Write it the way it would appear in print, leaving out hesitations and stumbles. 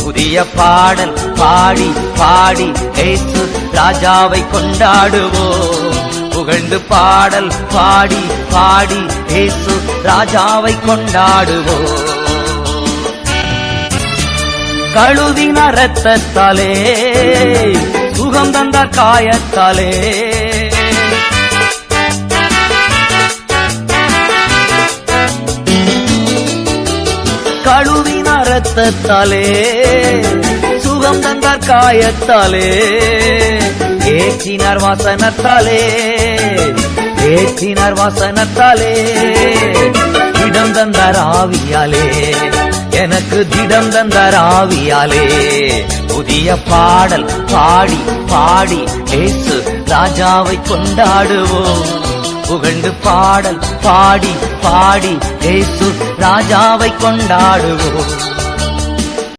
புதிய பாடல் பாடி பாடி இயேசு ராஜாவை கொண்டாடுவோம். புகழ்ந்து பாடல் பாடி பாடி இயேசு ராஜாவை கொண்டாடுவோம். கழுவின இரத்தத்தாலே சுகம் தந்த காயத்தாலே கழுவின இரத்தத்தாலே சுகம் தந்த காயத்தாலே ஏற்றினார் வாசனத்தாலே ஏற்றினார் வாசனத்தாலே திடம் தந்தார் ஆவியாலே எனக்கு திடம் தந்தார் ஆவியாலே. புதிய பாடல் பாடி பாடி இயேசு ராஜாவை கொண்டாடுவோம். புகழ்ந்து பாடல் பாடி பாடி இயேசு ராஜாவை கொண்டாடுவோம்.